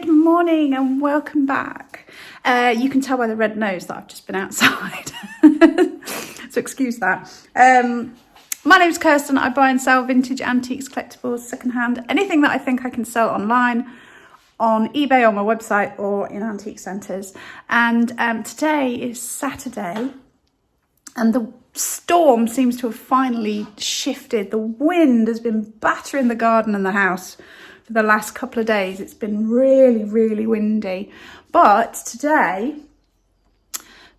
Good morning and welcome back. You can tell by the red nose that I've just been outside, so excuse that. My name's Kirsten. I buy and sell vintage antiques, collectibles, secondhand, anything that I think I can sell online, on eBay, on my website, or in antique centres. And today is Saturday, and the storm seems to have finally shifted. The wind has been battering the garden and the house for the last couple of days. It's been really, really windy. But today,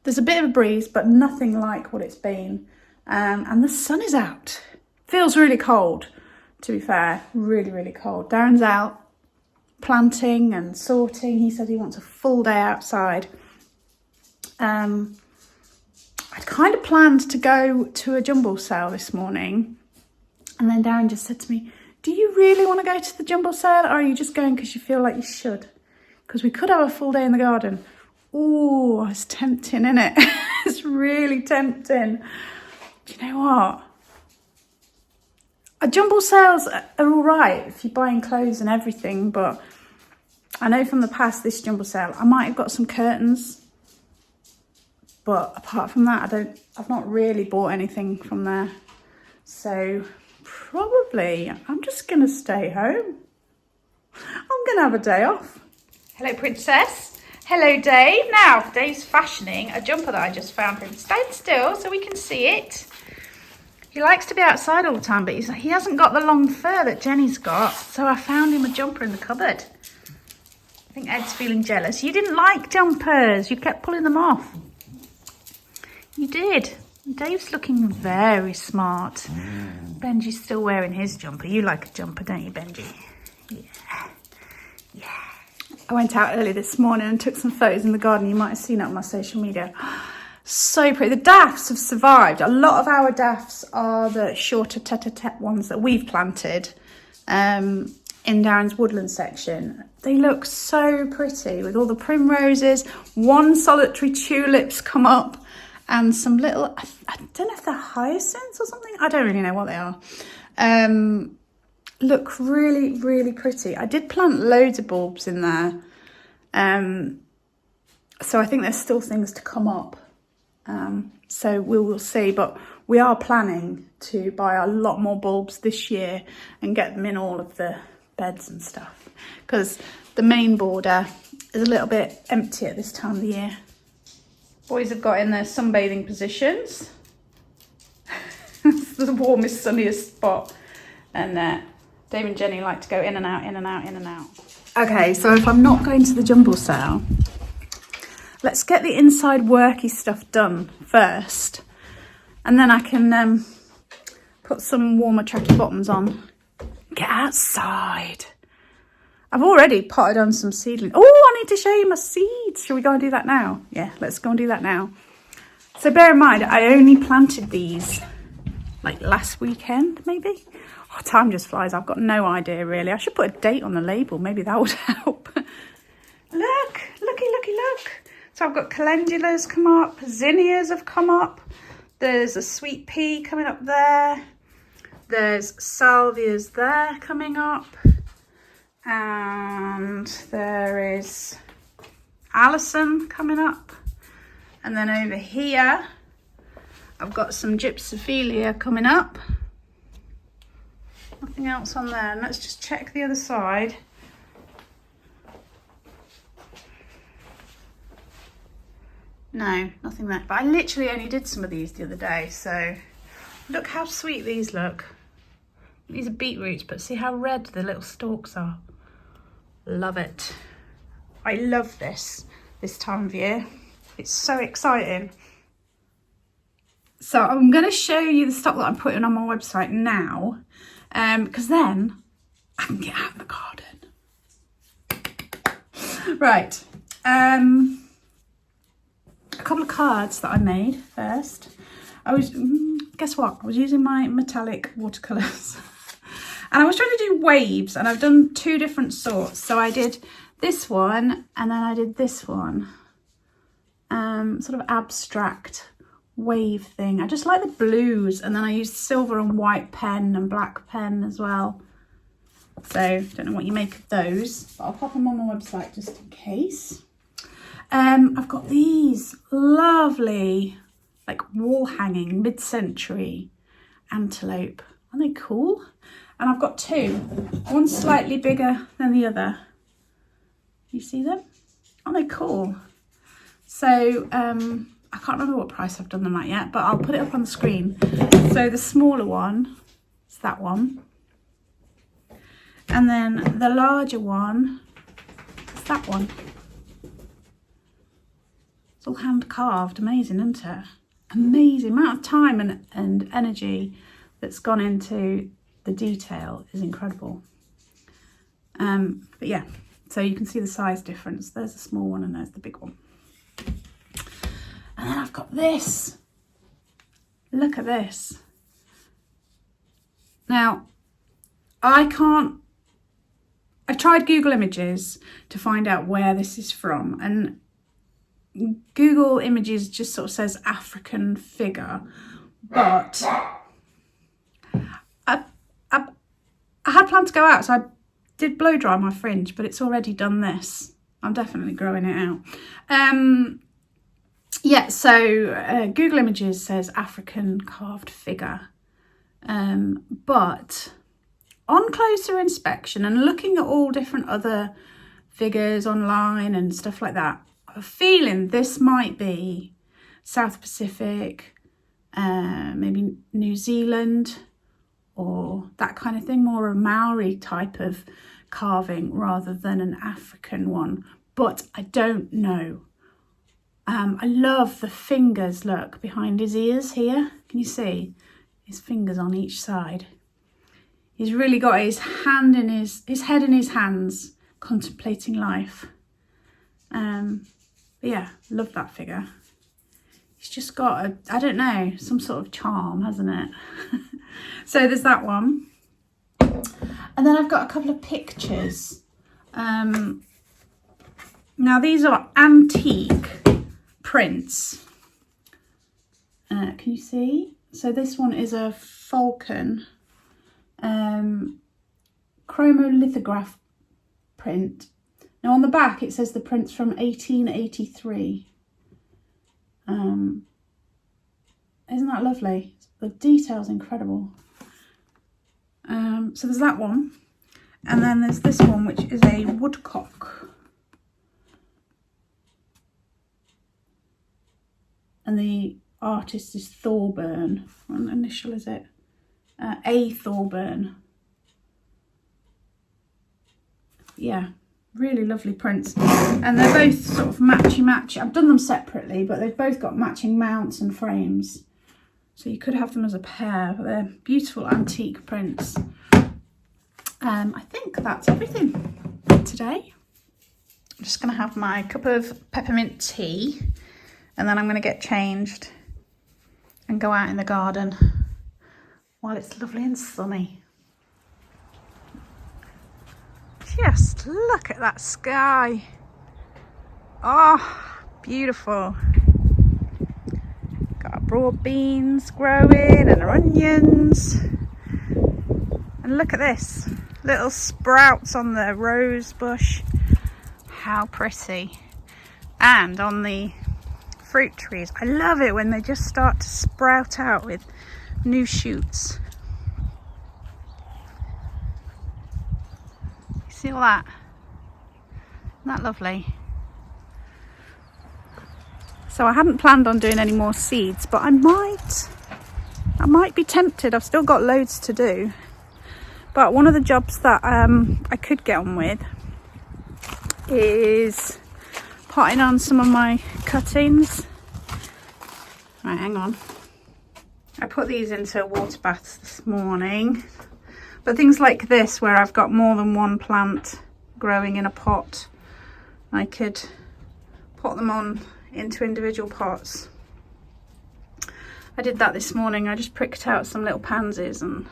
there's a bit of a breeze, but nothing like what it's been. And the sun is out. Feels really cold, to be fair. Really, really cold. Darren's out planting and sorting. He said he wants a full day outside. I'd kind of planned to go to a jumble sale this morning. And then Darren just said to me, do you really want to go to the jumble sale, or are you just going because you feel like you should? Because we could have a full day in the garden. Ooh, it's tempting, isn't it? It's really tempting. Do you know what? Jumble sales are all right if you're buying clothes and everything, but I know from the past, this jumble sale, I might have got some curtains, but apart from that, I've not really bought anything from there. So probably I'm just going to stay home. I'm going to have a day off. Hello, Princess. Hello, Dave. Now, Dave's fashioning a jumper that I just found for him. Stand still so we can see it. He likes to be outside all the time, but he hasn't got the long fur that Jenny's got. So I found him a jumper in the cupboard. I think Ed's feeling jealous. You didn't like jumpers. You kept pulling them off. You did. Dave's looking very smart. Benji's still wearing his jumper. You like a jumper, don't you, Benji? Yeah. Yeah. I went out early this morning and took some photos in the garden. You might have seen it on my social media. So pretty. The daffs have survived. A lot of our daffs are the shorter tete-a-tete ones that we've planted in Darren's woodland section. They look so pretty with all the primroses. One solitary tulip's come up. And some little, I don't know if they're hyacinths or something. I don't really know what they are. Look really, really pretty. I did plant loads of bulbs in there. So I think there's still things to come up. So we will see. But we are planning to buy a lot more bulbs this year and get them in all of the beds and stuff. Because the main border is a little bit empty at this time of the year. Boys have got in their sunbathing positions. It's the warmest, sunniest spot. And Dave and Jenny like to go in and out, in and out, in and out. Okay, so if I'm not going to the jumble sale, let's get the inside worky stuff done first. And then I can put some warmer tracky bottoms on. Get outside. I've already potted on some seedling. Oh, I need to show you my seeds. Shall we go and do that now? Yeah, let's go and do that now. So bear in mind, I only planted these like last weekend, maybe. Oh, time just flies. I've got no idea, really. I should put a date on the label. Maybe that would help. Look, looky, look. So I've got calendulas come up. Zinnias have come up. There's a sweet pea coming up there. There's salvias there coming up. And there is Alison coming up. And then over here, I've got some gypsophilia coming up. Nothing else on there. And let's just check the other side. No, nothing there. But I literally only did some of these the other day. So look how sweet these look. These are beetroots, but see how red the little stalks are. Love it. I love this time of year. It's so exciting. So I'm going to show you the stock that I'm putting on my website now, because then I can get out in the garden. Right. A couple of cards that I made first. Guess what? I was using my metallic watercolours. And I was trying to do waves, and I've done two different sorts. So I did this one, and then I did this one. Sort of abstract wave thing. I just like the blues, and then I used silver and white pen and black pen as well. So don't know what you make of those, but I'll pop them on my website just in case. I've got these lovely, like wall hanging mid-century antelope. Aren't they cool? And I've got two. One's slightly bigger than the other. You see them? Aren't they cool? So I can't remember what price I've done them at yet, but I'll put it up on the screen. So the smaller one is that one. And then the larger one is that one. It's all hand carved. Amazing, isn't it? Amazing amount of time and energy that's gone into the detail is incredible. But yeah, so you can see the size difference. There's the small one and there's the big one. And then I've got this. Look at this. Now, I tried Google Images to find out where this is from, and Google Images just sort of says African figure, but I had planned to go out, so I did blow dry my fringe, but it's already done this. I'm definitely growing it out. Yeah, so Google Images says African carved figure, but on closer inspection and looking at all different other figures online and stuff like that, I have a feeling this might be South Pacific, maybe New Zealand, or that kind of thing, more a Maori type of carving rather than an African one, but I don't know. I love the fingers, look, behind his ears here. Can you see his fingers on each side? He's really got his head in his hands, contemplating life. But yeah, love that figure. He's just got I don't know, some sort of charm, hasn't it? So there's that one. And then I've got a couple of pictures. Now these are antique prints. Can you see? So this one is a falcon chromolithograph print. Now on the back it says the print's from 1883. Isn't that lovely? The detail's incredible. So there's that one, and then there's this one, which is a woodcock, and the artist is Thorburn. What initial is it? A. Thorburn. Yeah, really lovely prints, and they're both sort of matchy. I've done them separately, but they've both got matching mounts and frames, so you could have them as a pair. But they're beautiful antique prints. I think that's everything today. I'm just going to have my cup of peppermint tea, and then I'm going to get changed and go out in the garden while it's lovely and sunny. Just look at that sky. Oh, beautiful. Got our broad beans growing and our onions. And look at this, little sprouts on the rose bush. How pretty. And on the fruit trees. I love it when they just start to sprout out with new shoots. See all that? Isn't that lovely? So I hadn't planned on doing any more seeds, but I might be tempted. I've still got loads to do. But one of the jobs that I could get on with is potting on some of my cuttings. Right, hang on. I put these into water baths this morning. But things like this, where I've got more than one plant growing in a pot, I could pot them on into individual pots. I did that this morning. I just pricked out some little pansies and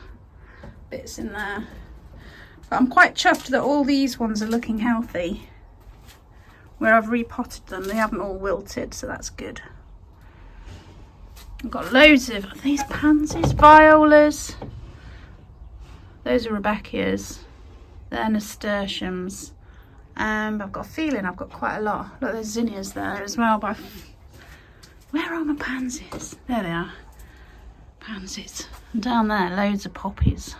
bits in there. But I'm quite chuffed that all these ones are looking healthy. Where I've repotted them, they haven't all wilted, so that's good. I've got loads of these pansies, violas. Those are Rebecca's. They're nasturtiums. I've got a feeling I've got quite a lot. Look, there's zinnias there as well. But where are my pansies? There they are. Pansies. And down there, loads of poppies.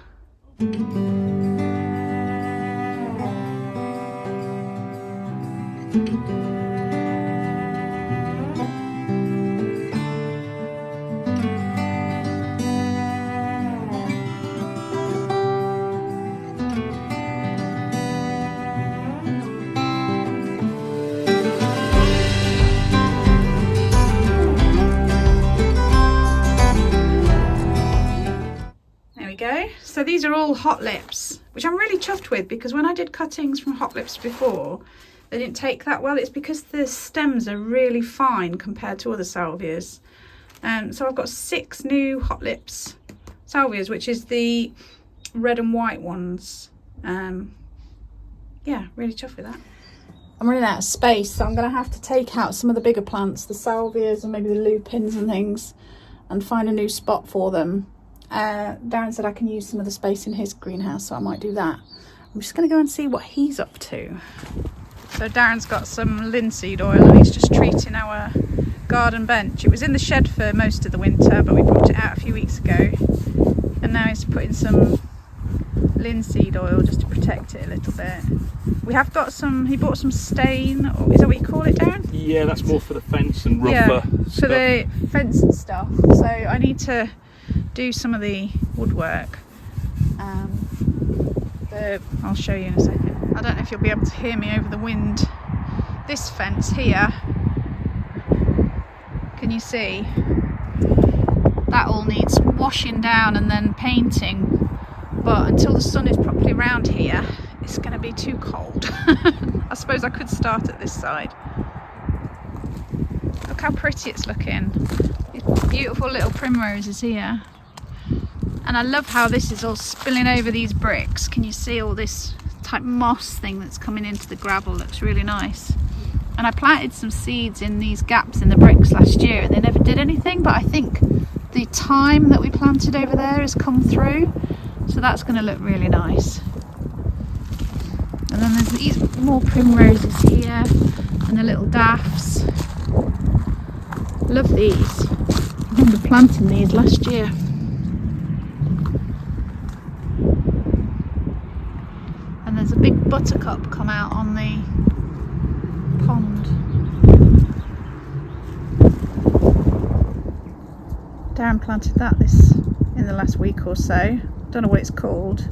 So these are all hot lips, which I'm really chuffed with, because when I did cuttings from hot lips before, they didn't take that well. It's because the stems are really fine compared to other salvias. So I've got 6 new hot lips salvias, which is the red and white ones. Yeah, really chuffed with that. I'm running out of space, so I'm going to have to take out some of the bigger plants, the salvias and maybe the lupins and things, and find a new spot for them. Darren said I can use some of the space in his greenhouse, so I might do that. I'm just going to go and see what he's up to. So Darren's got some linseed oil and he's just treating our garden bench. It was in the shed for most of the winter, but we brought it out a few weeks ago, and now he's putting some linseed oil just to protect it a little bit. We have got some, he bought some stain, or is that what you call it, Darren? Yeah, that's more for the fence and rougher stuff. For the fence and stuff. So I need to do some of the woodwork. I'll show you in a second. I don't know if you'll be able to hear me over the wind. This fence here, can you see? That all needs washing down and then painting, but until the sun is properly round here, it's going to be too cold. I suppose I could start at this side. Look how pretty it's looking. These beautiful little primroses here. And I love how this is all spilling over these bricks. Can you see all this type moss thing that's coming into the gravel? Looks really nice. And I planted some seeds in these gaps in the bricks last year and they never did anything, but I think the thyme that we planted over there has come through, so that's going to look really nice. And then there's these more primroses here and the little daffs. Love these. I remember planting these last year. And there's a big buttercup come out on the pond. Darren planted that in the last week or so. Don't know what it's called,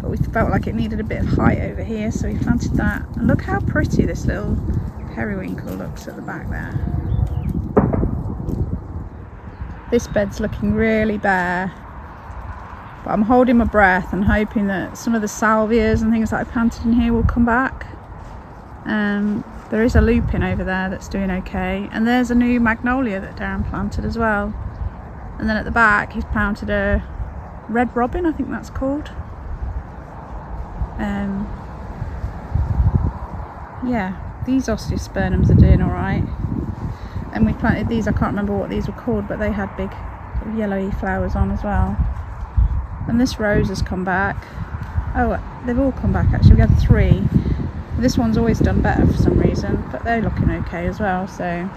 but we felt like it needed a bit of height over here, so we planted that. And look how pretty this little periwinkle looks at the back there. This bed's looking really bare, but I'm holding my breath and hoping that some of the salvias and things that I planted in here will come back. There is a lupin over there that's doing okay, and there's a new magnolia that Darren planted as well. And then at the back he's planted a red robin, I think that's called. Yeah, these osteospermums are doing all right. And we planted these, I can't remember what these were called, but they had big yellowy flowers on as well. And this rose has come back. Oh, they've all come back actually. We had 3. This one's always done better for some reason, but they're looking okay as well, so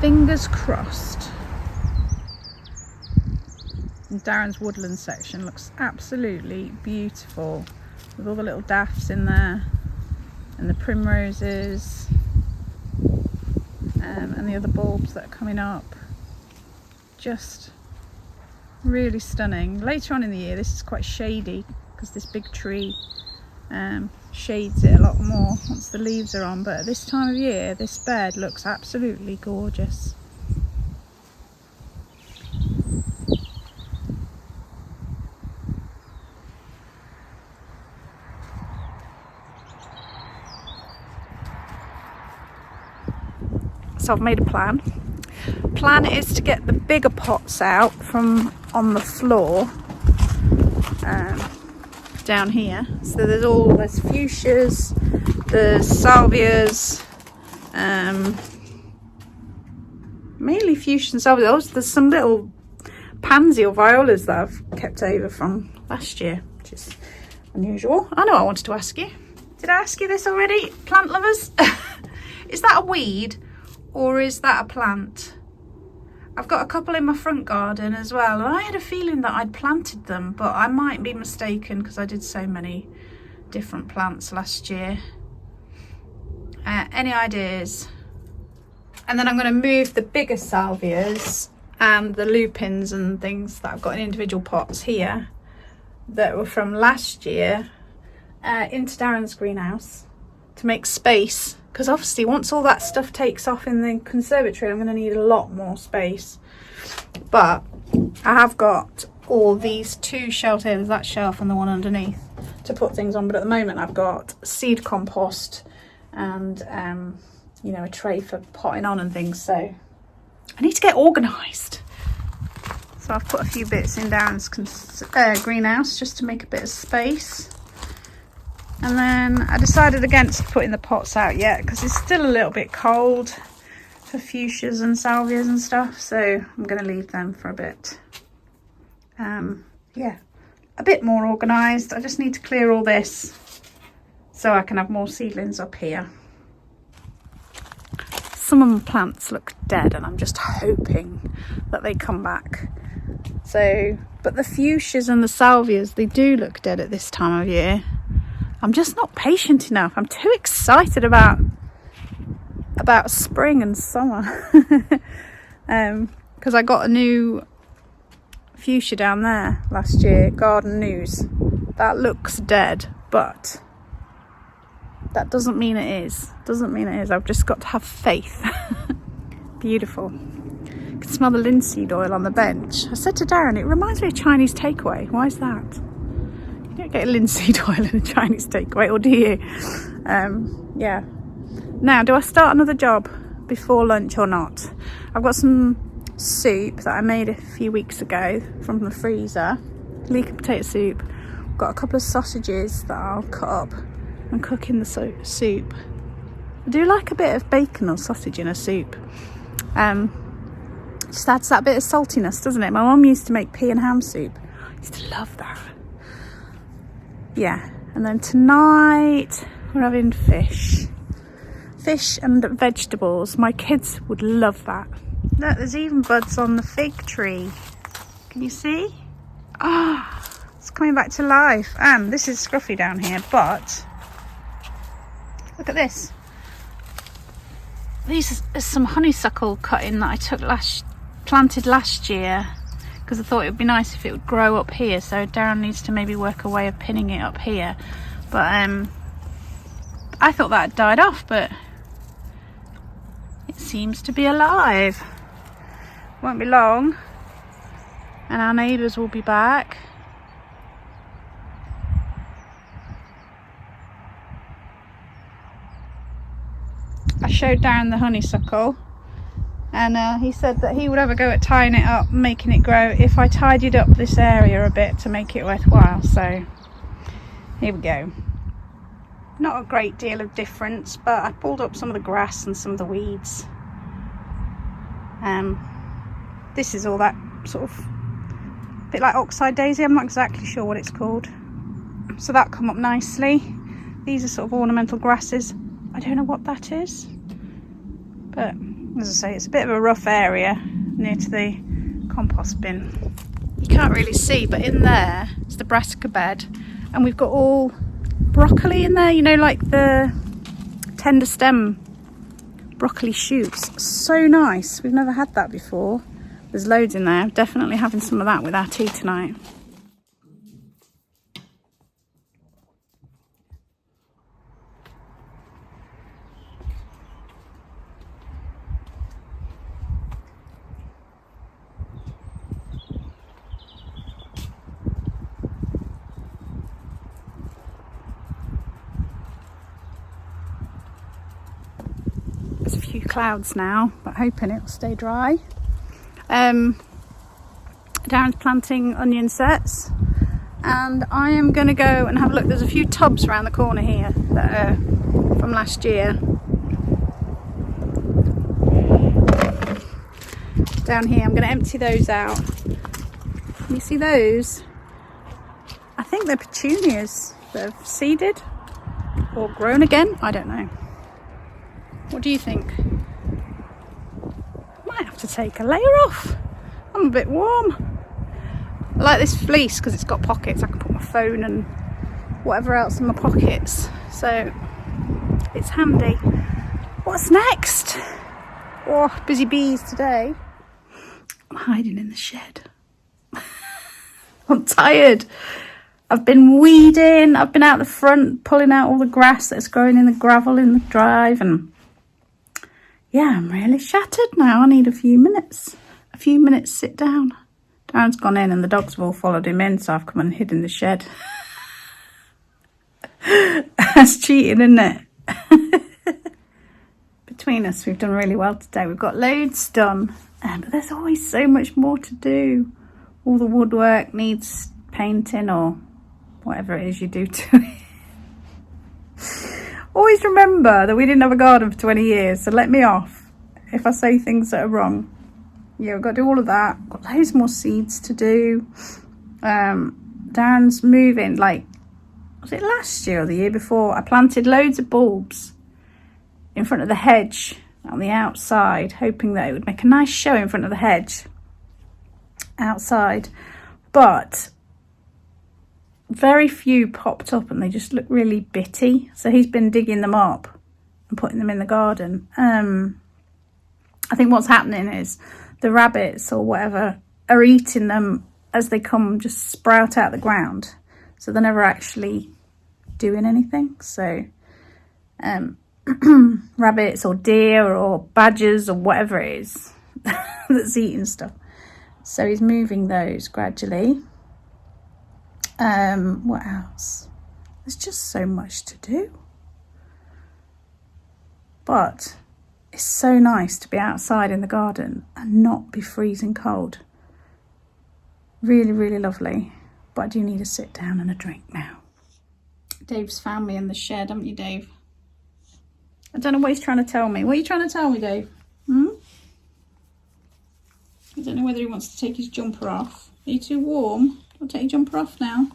fingers crossed. And Darren's woodland section looks absolutely beautiful with all the little daffs in there and the primroses and the other bulbs that are coming up. Just really stunning. Later on in the year this is quite shady because this big tree shades it a lot more once the leaves are on, but at this time of year this bed looks absolutely gorgeous. So I've made a plan. Plan is to get the bigger pots out from on the floor down here. So there's fuchsias, there's salvias, mainly fuchsias and salvias. There's some little pansy or violas that I've kept over from last year, which is unusual. I know I wanted to ask you. Did I ask you this already, plant lovers? Is that a weed or is that a plant? I've got a couple in my front garden as well, and I had a feeling that I'd planted them, but I might be mistaken because I did so many different plants last year. Any ideas? And then I'm going to move the bigger salvias and the lupins and things that I've got in individual pots here that were from last year into Darren's greenhouse to make space, because obviously once all that stuff takes off in the conservatory I'm going to need a lot more space. But I have got all these two shelves here, there's that shelf and the one underneath, to put things on. But at the moment I've got seed compost and you know, a tray for potting on and things, so I need to get organised. So I've put a few bits in Darren's greenhouse just to make a bit of space. And then I decided against putting the pots out yet because it's still a little bit cold for fuchsias and salvias and stuff, so I'm going to leave them for a bit. Yeah, a bit more organised. I just need to clear all this so I can have more seedlings up here. Some of my plants look dead and I'm just hoping that they come back. So, but the fuchsias and the salvias, they do look dead at this time of year. I'm just not patient enough. I'm too excited about spring and summer. Because I got a new fuchsia down there last year, Garden News. That looks dead, but that doesn't mean it is. Doesn't mean it is. I've just got to have faith. Beautiful. You can smell the linseed oil on the bench. I said to Darren, it reminds me of Chinese takeaway. Why is that? You don't get linseed oil in a Chinese takeaway, or do you? Yeah. Now, do I start another job before lunch or not? I've got some soup that I made a few weeks ago from the freezer. Leek and potato soup. Got a couple of sausages that I'll cut up and cook in the soup. I do like a bit of bacon or sausage in a soup. Just adds that bit of saltiness, doesn't it? My mum used to make pea and ham soup. I used to love that. Yeah, and then tonight we're having fish and vegetables. My kids would love that. Look, there's even buds on the fig tree. Can you see? Ah, it's coming back to life. And this is scruffy down here, but look at this. These is some honeysuckle cutting that I took planted last year, because I thought it would be nice if it would grow up here, so Darren needs to maybe work a way of pinning it up here. But I thought that had died off, but it seems to be alive. Won't be long and our neighbours will be back. I showed Darren the honeysuckle, and he said that he would have a go at tying it up, making it grow, if I tidied up this area a bit to make it worthwhile. So here we go. Not a great deal of difference, but I pulled up some of the grass and some of the weeds. This is all that sort of bit like oxeye daisy. I'm not exactly sure what it's called. So that come up nicely. These are sort of ornamental grasses. I don't know what that is, but as I say, it's a bit of a rough area near to the compost bin. You can't really see, but in there is the brassica bed, and we've got all broccoli in there, you know, like the tender stem broccoli shoots. So nice. We've never had that before. There's loads in there. Definitely having some of that with our tea tonight. There's a few clouds now, but hoping it'll stay dry. Darren's planting onion sets, and I am going to go and have a look. There's a few tubs around the corner here that are from last year. Down here, I'm going to empty those out. Can you see those? I think they're petunias. that have seeded or grown again. I don't know. What do you think? Might have to take a layer off. I'm a bit warm. I like this fleece because it's got pockets. I can put my phone and whatever else in my pockets. So it's handy. What's next? Oh, busy bees today. I'm hiding in the shed. I'm tired. I've been weeding. I've been out the front pulling out all the grass that's growing in the gravel in the drive, and yeah, I'm really shattered now. I need a few minutes. A few minutes sit down. Darren's gone in and the dogs have all followed him in, so I've come and hid in the shed. That's cheating, isn't it? Between us, we've done really well today. We've got loads done, but there's always so much more to do. All the woodwork needs painting or whatever it is you do to it. Always remember that we didn't have a garden for 20 years, so let me off if I say things that are wrong. Yeah, we've got to do all of that. Got loads more seeds to do. Darren's moving, like, was it last year or the year before? I planted loads of bulbs in front of the hedge on the outside, hoping that it would make a nice show in front of the hedge outside. But very few popped up and they just look really bitty. So he's been digging them up and putting them in the garden. I think what's happening is the rabbits or whatever are eating them as they come, just sprout out the ground. So they're never actually doing anything. So rabbits or deer or badgers or whatever it is that's eating stuff. So he's moving those gradually. What else? There's just so much to do. But it's so nice to be outside in the garden and not be freezing cold. Really, really lovely. But I do need to sit down and a drink now. Dave's found me in the shed, haven't you, Dave? I don't know what he's trying to tell me. What are you trying to tell me, Dave? I don't know whether he wants to take his jumper off. Are you too warm? I'll take your jumper off now.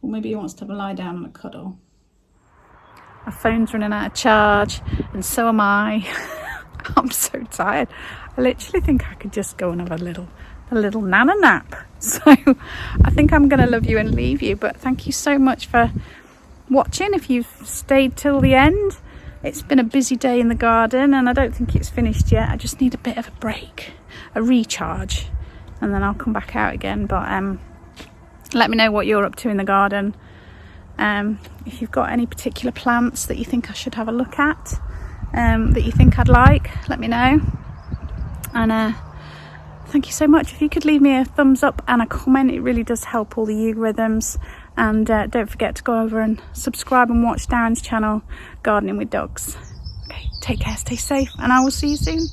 Or maybe he wants to have a lie down and a cuddle. My phone's running out of charge, and so am I. I'm so tired. I literally think I could just go and have a little nana nap. So I think I'm going to love you and leave you. But thank you so much for watching. If you've stayed till the end, it's been a busy day in the garden, and I don't think it's finished yet. I just need a bit of a break, a recharge, and then I'll come back out again. But let me know what you're up to in the garden. If you've got any particular plants that you think I should have a look at, that you think I'd like, let me know. And thank you so much. If you could leave me a thumbs up and a comment, it really does help all the algorithms. And don't forget to go over and subscribe and watch Darren's channel, Gardening with Dogs. Okay, take care, stay safe, and I will see you soon.